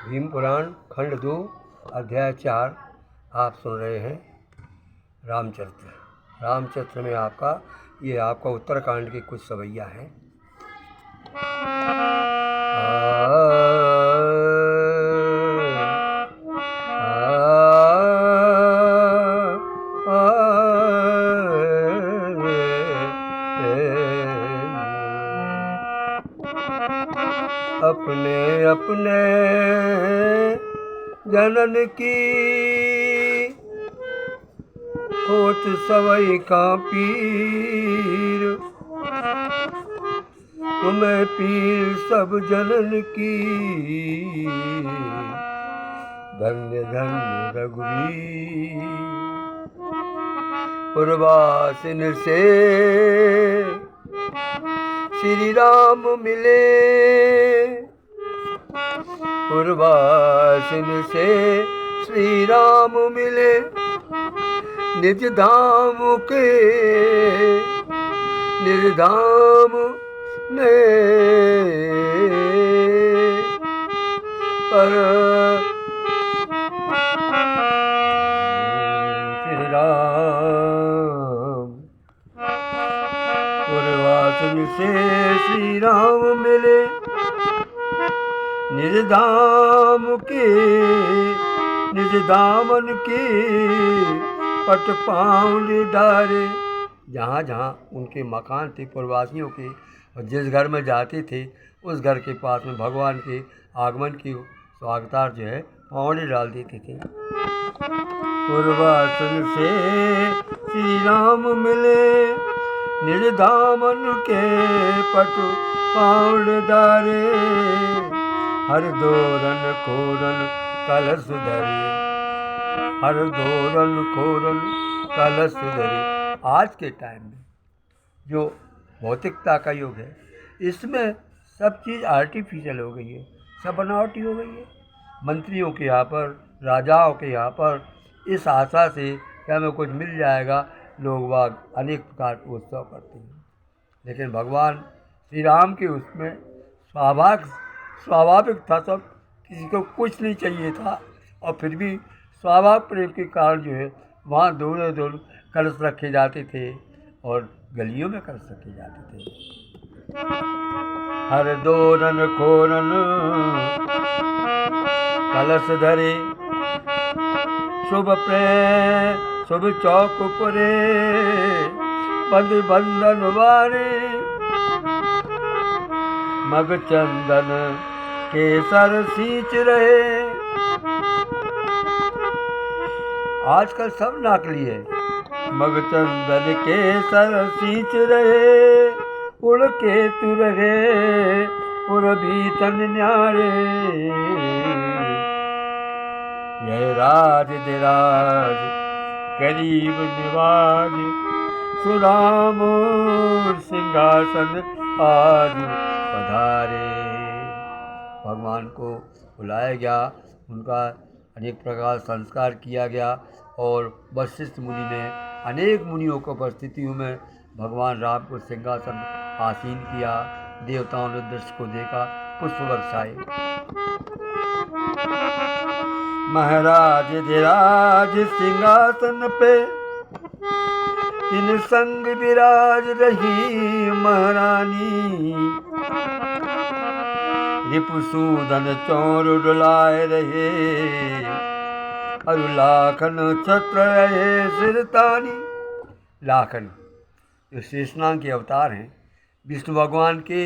भीम पुराण खंड 2 अध्याय 4 आप सुन रहे हैं। रामचरित्र में आपका उत्तरकांड की कुछ सवैया हैं। अपने अपने जनन की होत सवई का पीर, तुम्हें पीर सब जनन की, धन्य धन्य रघुवीर। पूर्वासिन से श्री राम मिले, पूर्वासिन से श्री राम मिले, निज धाम के निर्धाम में पर श्री राम। पूर्वासिन से श्री राम मिले, निज धाम के निज दामन के पट पाँव डारे। जहाँ जहाँ उनके मकान थे पूर्ववासियों के, और जिस घर में जाते थे उस घर के पास में भगवान के आगमन की स्वागतार्थ जो है पाँव डाल देते थे। पूर्वासन से श्री राम मिले, निज दामन के पट पाँव डारे, हर दोरन खोरन कलश धरे, हर दोरन खोरन कलश धरे। आज के टाइम में जो भौतिकता का युग है, इसमें सब चीज़ आर्टिफिशियल हो गई है, सब बनावटी हो गई है। मंत्रियों के यहाँ पर, राजाओं के यहाँ पर इस आशा से कि हमें कुछ मिल जाएगा, लोग बाग अनेक प्रकार के उत्सव करते हैं। लेकिन भगवान श्री राम के उसमें स्वाभाविक था, सब किसी को कुछ नहीं चाहिए था, और फिर भी स्वाभाविक प्रेम के कारण जो है वहाँ दोनों कलश रखे जाते थे और गलियों में कलश रखे जाते थे। हर दोरन खोरन कलश धरे, शुभ चौक पुरे, पद बंधन वारे, मग चंदन केसर सींच रहे। आजकल सब नकली है। मग चंदन केसर सींच रहे, उड़ के तु रहे उर्वी तन न्यारे। यह राज दिराज करीब निवाज, सुराम सिंहासन आज पधारे। भगवान को बुलाया गया, उनका अनेक प्रकार संस्कार किया गया, और वशिष्ठ मुनि ने अनेक मुनियों को उपस्थितियों में भगवान राम को सिंहासन आसीन किया। देवताओं ने दृश्य को देखा, पुष्प बरसाए। महाराज धीराज सिंहासन पे, तिन संग विराज रही महारानी। रिपुसूदन चौर डुलाए रहे, अरु लाखन छत्र रहे सिरतानी। लाखन जो शेषनाग के अवतार हैं, विष्णु भगवान के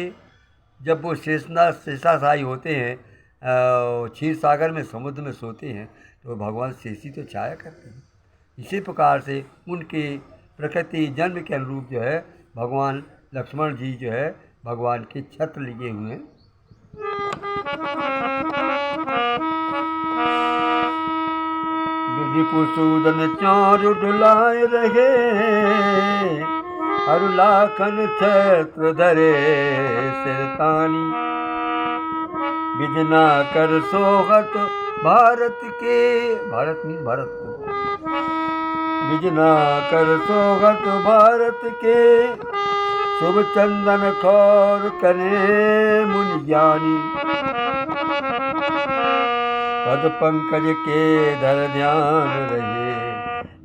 जब वो शेषाशायी होते हैं, क्षीर सागर में समुद्र में सोते हैं, तो भगवान शेषी तो छाया करते हैं। इसी प्रकार से उनके प्रकृति जन्म के अनुरूप जो है भगवान लक्ष्मण जी जो है भगवान के छत्र लिए हुए हैं। रिपुसूदन चारु डुलाए रहे, हर लाखन छत्र धरे सिरतानी। बिजना कर सोहत भारत के, भारत मीन भारत को, बिजना कर सोहत भारत के, शुभ चंदन खौर करे मुनि ज्ञानी। पद पंकज के धर ध्यान रहे,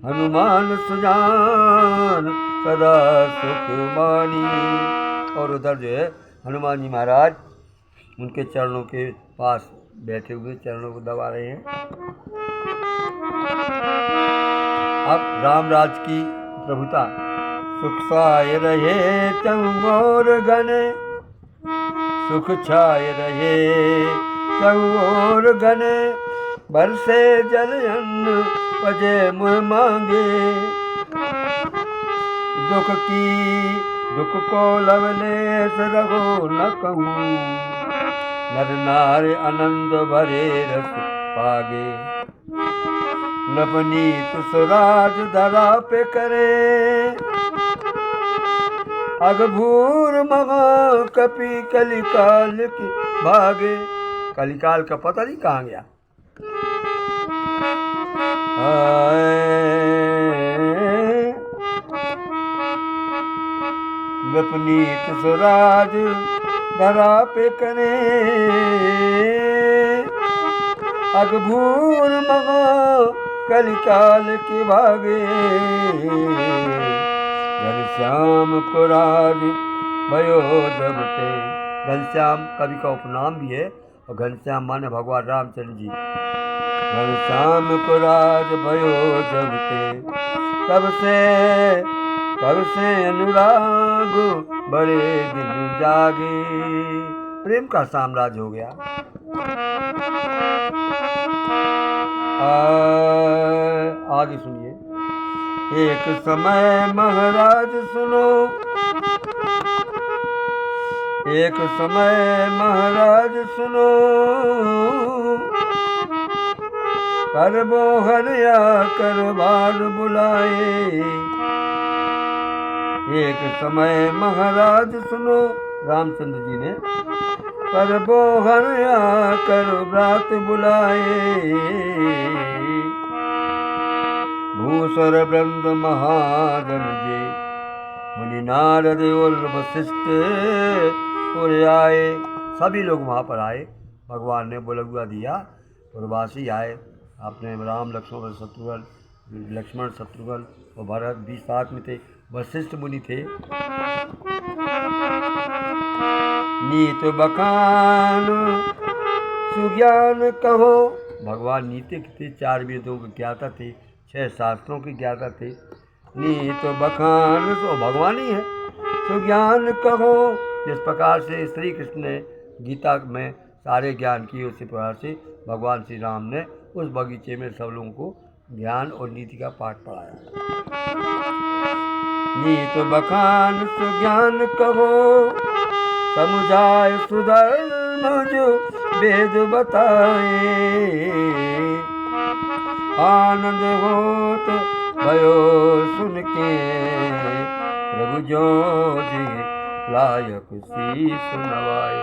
हनुमान सुजान सदा सुख मानी। और उधर जो है हनुमान जी महाराज उनके चरणों के पास बैठे हुए चरणों को दबा रहे हैं। अब रामराज की प्रभुता। सुख छाय रहे चहुओर घने, सुख छाय रहे चहुओर घने, बरसे जल अन्न पजे मुँह मांगे। दुख को लवलेश रहो न कहूँ, नर नार आनंद भरे रस पागे। नवनीत सुराज धरा पे करे, अघभूर महा कपि कलिकाल की भागे। कलिकाल का पता नहीं कहाँ गया। नवनीत सुराज धरा पे करे, अघभूर महा कलिकाल के भागे। घनश्याम को राज भयो जब ते। घनश्याम कवि का उपनाम भी है और घनश्याम माने भगवान रामचंद्र जी। घनश्याम को राज भयो जब ते, तब से अनुराग बड़े दिन जागे। प्रेम का साम्राज्य हो गया। आगे सुनिए। एक समय महाराज सुनो, एक समय महाराज सुनो, करबो हरिया करबार बुलाए। एक समय महाराज सुनो, रामचंद्र जी ने, करबो हरिया कर व्रत बुलाए। भूसर वृंद महाजन जे, मुनि नारद और वशिष्ठ और आए। सभी लोग वहाँ पर आए। भगवान ने बुलगुआ दिया, उर्वासी आए। अपने राम लक्ष्मण शत्रुघ्न और भरत भी साथ में थे। वशिष्ठ मुनि थे। नीत बखान सुज्ञान कहो। भगवान नीतिक थे, 4 वेदों के ज्ञाता थे, 6 शास्त्रों के ज्ञाता थे। नीत बखान तो भगवान ही है। सुज्ञान कहो। जिस प्रकार से श्री कृष्ण ने गीता में सारे ज्ञान किए, उसी प्रकार से भगवान श्री राम ने उस बगीचे में सब लोगों को ज्ञान और नीति का पाठ पढ़ाया। नीत बखान सुज्ञान कहो, समुझाय सुधर्म जो वेद बताए। आनंद होत भयो सुन के, प्रभु जो लायक शीस नवाए।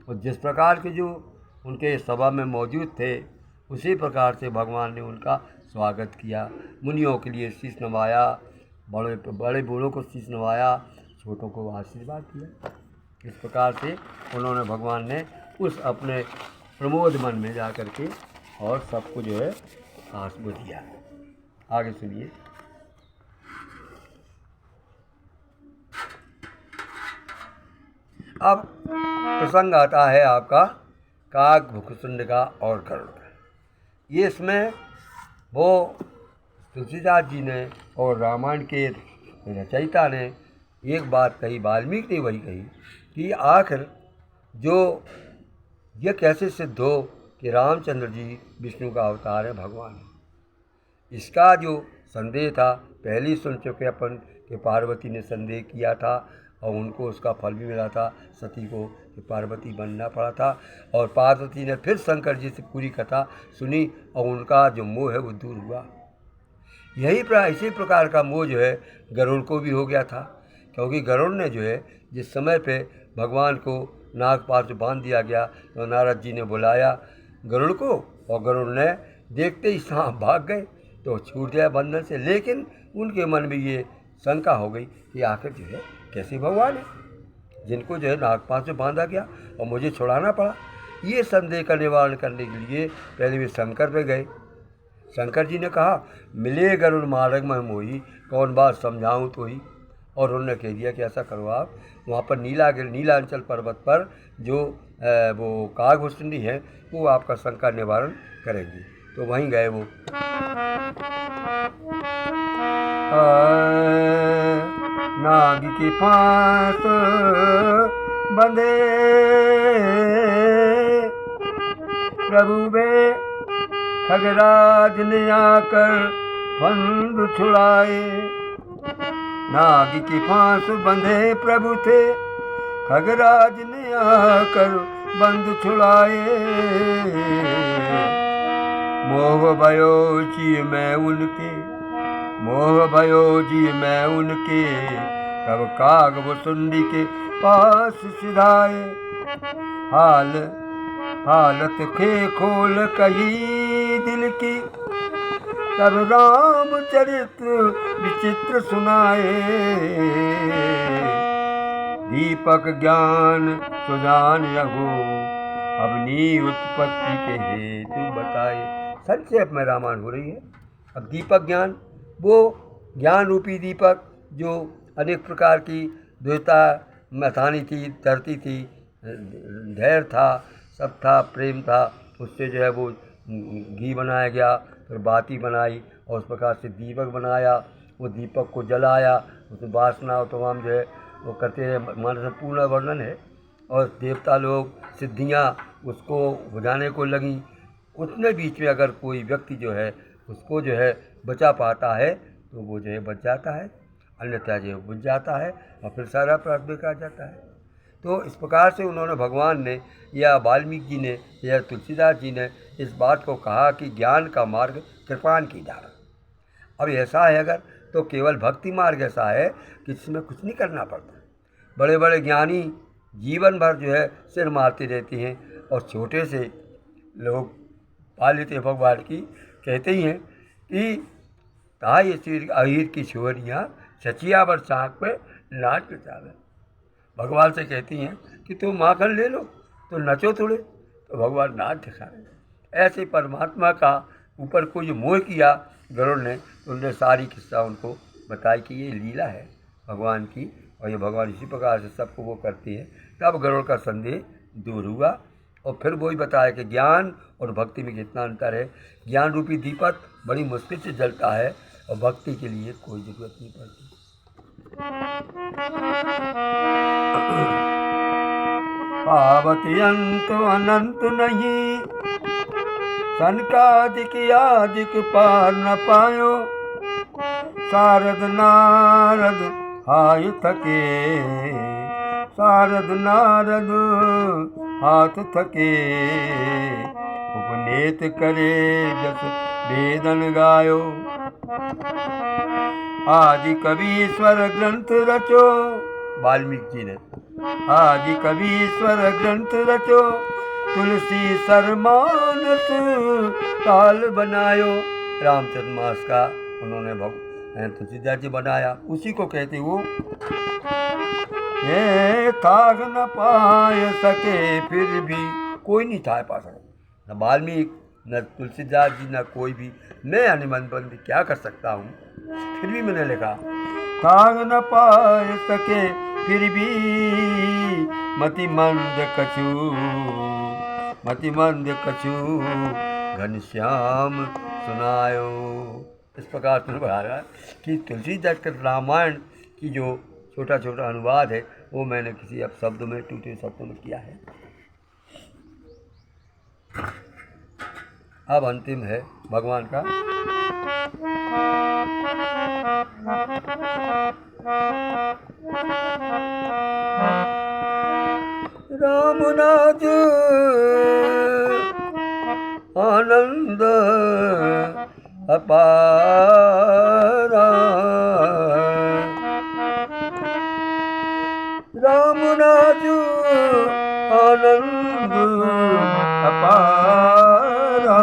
और जिस प्रकार के जो उनके सभा में मौजूद थे, उसी प्रकार से भगवान ने उनका स्वागत किया। मुनियों के लिए शीश नवाया, बड़े बूढ़ों को शीश नवाया, छोटों को आशीर्वाद दिया। इस प्रकार से उन्होंने भगवान ने उस अपने प्रमोद मन में जा कर के और सबको जो है आस को दिया। आगे सुनिए। अब प्रसंग आता है आपका काक भुकुचंड का और गरुड़ का। ये इसमें वो तुलसीदास जी ने और रामायण के रचयिता ने एक बात कही, वाल्मीकि ने वही कही कि आखिर जो ये कैसे सिद्ध हो कि रामचंद्र जी विष्णु का अवतार है, भगवान है। इसका जो संदेह था पहले ही सुन चुके अपन कि पार्वती ने संदेह किया था और उनको उसका फल भी मिला था। सती को पार्वती बनना पड़ा था और पार्वती ने फिर शंकर जी से पूरी कथा सुनी और उनका जो मोह है वो दूर हुआ। इसी प्रकार का मोह जो है गरुड़ को भी हो गया था, क्योंकि गरुड़ ने जो है जिस समय पे भगवान को नागपाश बांध दिया गया तो नारद जी ने बुलाया गरुड़ को और गरुड़ ने देखते ही सांप भाग गए तो छूट गया बंधन से। लेकिन उनके मन में ये शंका हो गई कि आखिर जो है कैसे भगवान है जिनको जो है नागपाश से बांधा गया और मुझे छुड़ाना पड़ा। ये संदेह का निवारण करने के लिए पहले वे शंकर पे गए। शंकर जी ने कहा, मिले गरुड़ मार्ग में मोही, कौन बात समझाऊं तो ही। और उन्होंने कह दिया कि ऐसा करो, आप वहाँ पर नीलांचल पर्वत पर जो वो कागभूषणी है वो आपका शंका निवारण करेंगी। तो वहीं गए वो। नाग की फांस बंधे प्रभु वे, खगराज ने आकर फंद छुड़ाए। नाग की फांस बंधे प्रभु थे, खगराज ने आकर बंद छुड़ाए। मोह भयो जी मैं उनके, मोह भयो जी मैं उनके, तब कागभूषुंडी के पास सिधाए। हालत खे खोल कही दिल की, तब रामचरित्र विचित्र सुनाए। दीपक ज्ञान सुजान रघु, अपनी उत्पत्ति के हेतु बताए। संक्षेप में रामायण हो रही है। अब दीपक ज्ञान, वो ज्ञान रूपी दीपक जो अनेक प्रकार की द्वैता मथानी थी, धरती थी, धैर्य था, सब था, प्रेम था, उससे जो है वो घी बनाया गया, फिर बाती बनाई और उस प्रकार से दीपक बनाया। वो दीपक को जलाया, उसमें वासना और तमाम जो है वो करते रहे। मानस में पूर्ण वर्णन है। और देवता लोग, सिद्धियाँ उसको बुझाने को लगीं। उतने बीच में अगर कोई व्यक्ति जो है उसको जो है बचा पाता है तो वो जो है बच जाता है, अन्यथा जो बुझ जाता है और फिर सारा प्राप्त बेकार जाता है। तो इस प्रकार से उन्होंने, भगवान ने या वाल्मीकि जी ने या तुलसीदास जी ने इस बात को कहा कि ज्ञान का मार्ग कृपान की धारा। अब ऐसा है अगर, तो केवल भक्ति मार्ग ऐसा है कि इसमें कुछ नहीं करना पड़ता। बड़े बड़े ज्ञानी जीवन भर जो है सिर मारते रहते हैं और छोटे से लोग पालित भगवान की कहते ही हैं कि कहा ये चीज अहीर की छोरियाँ सचिया बर चाक पे नाच नचावे। भगवान से कहती हैं कि तुम माखन ले लो तो नचो थोड़े, तो भगवान नाच दिखा रहे। ऐसे परमात्मा का ऊपर को जो मोह किया गरुड़ ने, उनने सारी किस्सा उनको बताई कि ये लीला है भगवान की और ये भगवान इसी प्रकार से सबको वो करती है। तब गरुड़ का संदेह दूर हुआ और फिर वही बताया कि ज्ञान और भक्ति में कितना अंतर है। ज्ञान रूपी दीपक बड़ी मुश्किल से जलता है और भक्ति के लिए कोई जरूरत नहीं पड़ती। पावती अंत अनंत नहीं, सनकादिक आदिक पार न पायो। शारद नारद हाय थके, शारद नारद हाथ थके। उपनेत करे जस वेदन गायो, आदि कवीश्वर ग्रंथ रचो। वाल्मीकि जी ने आदि कवीश्वर ग्रंथ रचो, तुलसी सरमानस ताल बनायो। रामचरितमानस का उन्होंने तुलसीदास जी बनाया, उसी को कहते वो ताग न पाए सके, फिर भी कोई नहीं था पा सका, न वाल्मीकि न तुलसीदास जी न कोई भी। मैं अनुबंध क्या कर सकता हूँ, फिर भी मैंने लिखा। ताग न पाए सके फिर भी, मति मंद कछु, मति मंद कछु, घनश्याम सुनायो। इस प्रकार से बढ़ा रहा है कि तुलसीदास के रामायण की जो छोटा छोटा अनुवाद है वो मैंने किसी अब शब्दों में, टूटे शब्दों में किया है। अब अंतिम है भगवान का। राम नाज आनंद अपारा, राम नाज आनंद अपारा।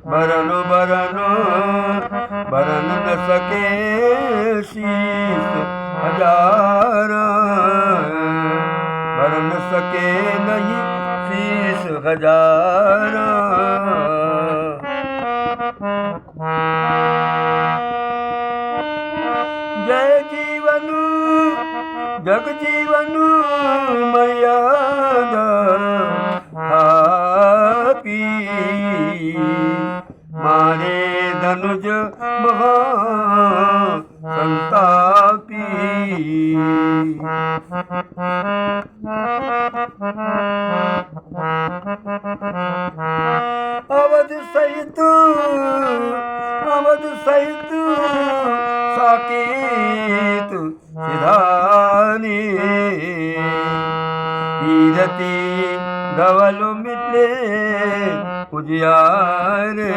बरन बरन बरन न सके शीस हजारा, बरन सके नहीं हजारा। जय जीवन जग जीवन मर्यादा थापी, मारे धनुज महा संतापी। अवध सहित साकेत सिधानी, कीरति धवल मिले उजियारे।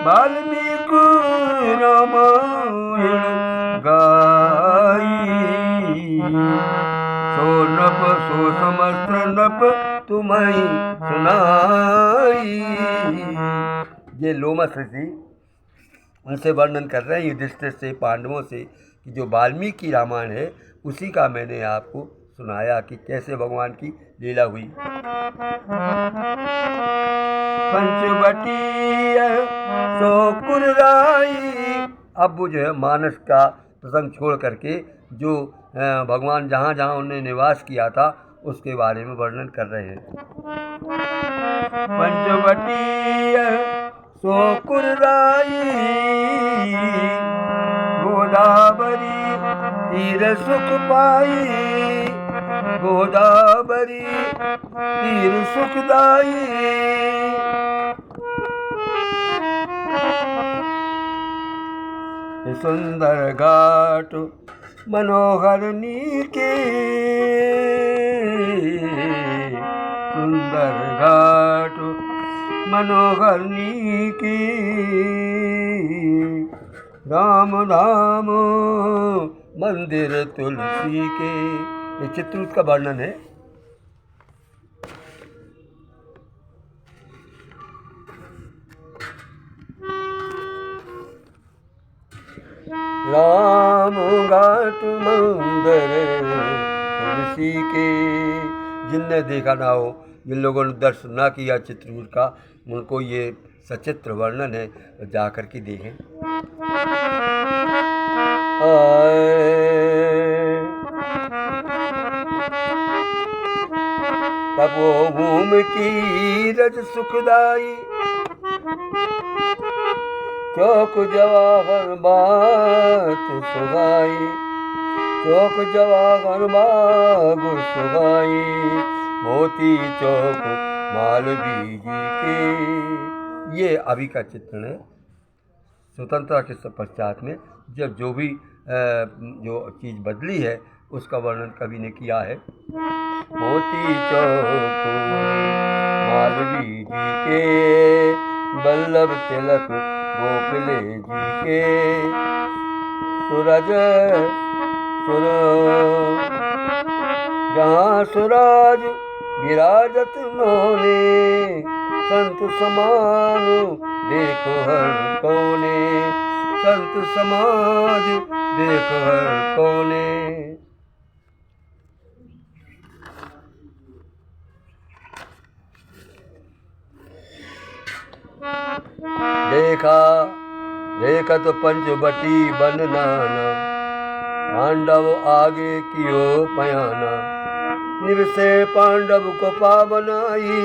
वाल्मीकि रामायण गाई, सो नप सो समस्त नप तुम्हें सुनाई। ये लोमस ऋषि उनसे वर्णन कर रहे हैं युधिष्ठिर से, पांडवों से, कि जो वाल्मीकि रामायण है उसी का मैंने आपको सुनाया कि कैसे भगवान की लीला हुई। पंचवटी सो कुर्राई, अब वो जो है मानस का प्रसंग छोड़ करके जो भगवान जहाँ जहाँ उन्होंने निवास किया था उसके बारे में वर्णन कर रहे हैं। पंचवटी सो कुर्राई, गोदावरी तीर सुख पाई, गोदावरी तीर सुखदाई। सुंदर घाट मनोहर नीके, सुंदर घाट मनोहर नीके, राम धाम मंदिर तुलसी के। ये चित्रकूट का वर्णन है। राम घाट मंदिर तुलसी के। जिनने देखा ना हो, जिन लोगों ने दर्शन ना किया चित्रकूट का, उनको ये सचित्र वर्णन है, जा कर के देखें। तपोभूमि की रज सुखदाई, चौक जवाहर बात सुगाई, चौक जवाहर बाग सुगाई, मोती चौक मालवी जी के। ये अभी का चित्रण है। स्वतंत्रता के पश्चात में जब जो भी जो चीज़ बदली है उसका वर्णन कवि ने किया है। मोती चौक मालवी जी के, बल्लभ तिलक गोखले जी के, सूरज सुर जहाँ सुराज विराजत नोने, संत समान देखो हर कोने, संत समाज देखो हर कोने। देखा तो पंचवटी बन नाना, पांडव आगे कियो पयाना, निवसे पांडव को पावनाई,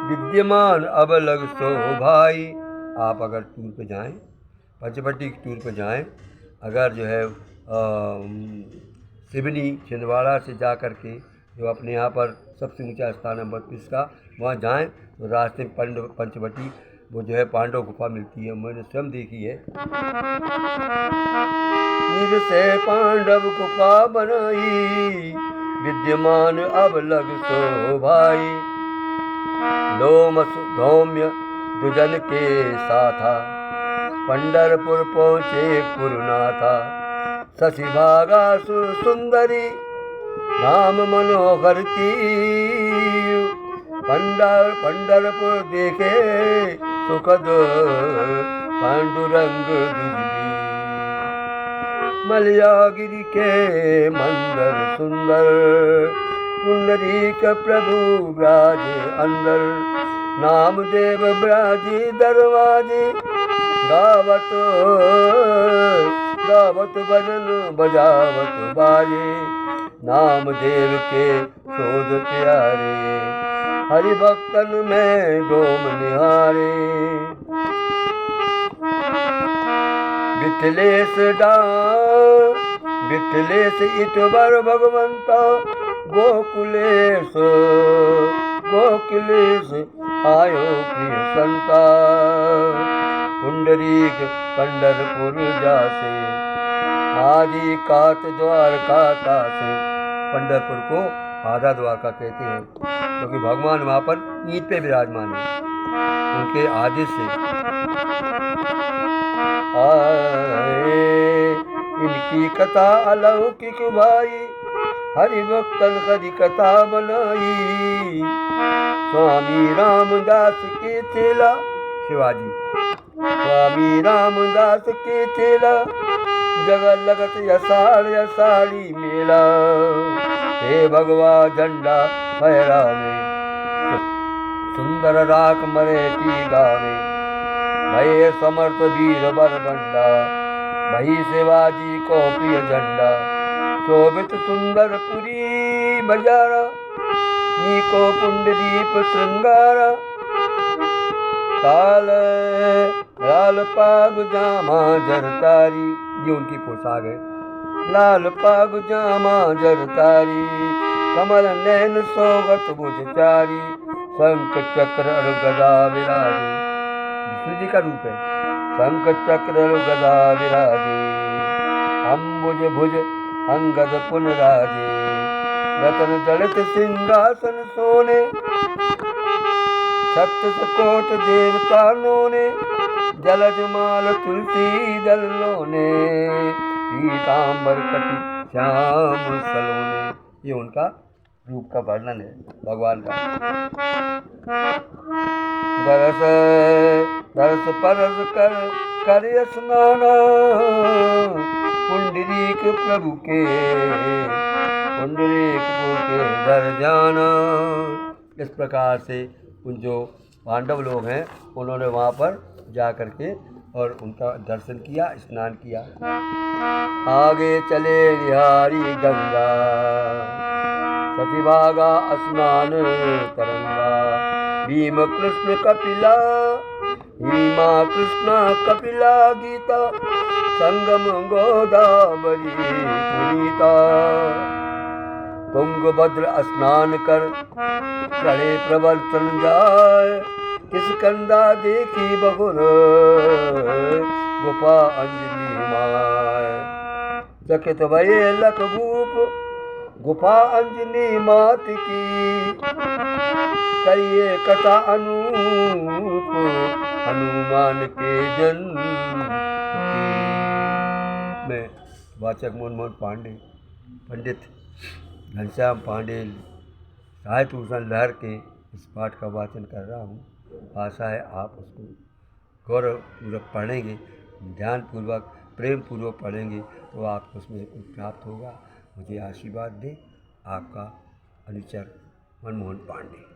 विद्यमान अब लग सो भाई। आप अगर टूर पे जाएं, पंचवटी की टूर पे जाएं, अगर जो है सिवनी छिंदवाड़ा से जा कर के जो अपने यहाँ पर सबसे ऊंचा स्थान है 32 का, वहाँ जाएं तो रास्ते में पंचवटी वो जो है पांडव गुफा मिलती है, मैंने स्वयं देखी है। निवसे पांडव गुफा बनाई, विद्यमान अब लग सो भाई, लोमस धौम्य दुजन के साथा, पंढरपुर पहुँचे पुरनाथा, शशि भागा सुंदरी राम मनोहर की, पंढरपुर देखे सुखद पांडुरंग दुर्बी। मलयागिरी के मंदिर सुंदर, पुंडरीक प्रभु ब्राजे अंदर। नामदेव ब्राजी दरवाजे, गावत गावत भजन बजावत बाजे। नामदेव के शोध प्यारे, हरि भक्तन में डोम निहारे। विठलेश विठलेश इतवर भगवंता, गोकुलेश गोकुलेश आयो प्रिय संता। पुंडरीक पंढरपुर जासे, आदि कात द्वारका तासे। पंढरपुर को आधा द्वारका कहते हैं क्योंकि भगवान वहाँ पर ईंट पे विराजमान है, उनके आदेश से। इनकी कथा अलौकिक भाई, हरि भक्तन करी कथा बनाई। स्वामी रामदास के चेला शिवाजी, स्वामी रामदास के चेला, जगत लगत अषाढ़ी मेला। हे भगवा झंडा फहरावे, सुंदर राख मरेठी गावे। भये समर्थ वीर बरबंडा, भई शिवाजी को प्रिय झंडा। शोभित सुंदर पुरी बजारा, नीको पुंडरीक श्रृंगारा। काल लाल पाग जामा जरतारी, ये उनकी पोशाक है। लाल पाग जामा जरतारी, कमल नैन सोगत भुजचारी। शंख चक्र और गदा विराजे, विष्णु जी का रूप है। शंख चक्र और गदा विराजे, अम्बुज भुज अंगद पुन राजे। रतन जड़ित सिंहासन सोने, छत्तीस कोट देवता लोने। जलज माल तुलसी दल लोने, पीतांबर कटी श्याम सलोने। ये उनका रूप का वर्णन है भगवान का। दरस दरस परस कर स्नाना, पुंडरीक प्रभु के पुंडरीकपुर के दर जाना। इस प्रकार से उन जो पांडव लोग हैं उन्होंने वहाँ पर जा कर के और उनका दर्शन किया, स्नान किया। आगे चले बिहारी गंगा, सतीभागा स्नान तरंगा। भीम कृष्ण कपिला, भीमा कृष्ण कपिला गीता। संगम गोदावरी पुनीता, तुंगभद्र स्नान कर चढ़े प्रवर्तन जाए। किस कंदा देखी बगुर, गुफा अंजलि माय। चकित भये लख भूप, गुफा अंजनी मात की। करिए कथा अनूप, हनुमान के जन्म की। मैं वाचक मनमोहन पांडे, पंडित घनश्याम पांडे साहित्य भूषण लहर के इस पाठ का वाचन कर रहा हूँ। आशा है आप उसको गौरवपूर्वक पढ़ेंगे, ध्यानपूर्वक प्रेमपूर्वक पढ़ेंगे तो आपको उसमें कुछ प्राप्त होगा। मुझे आशीर्वाद दें, आपका अनुचर मनमोहन पांडे।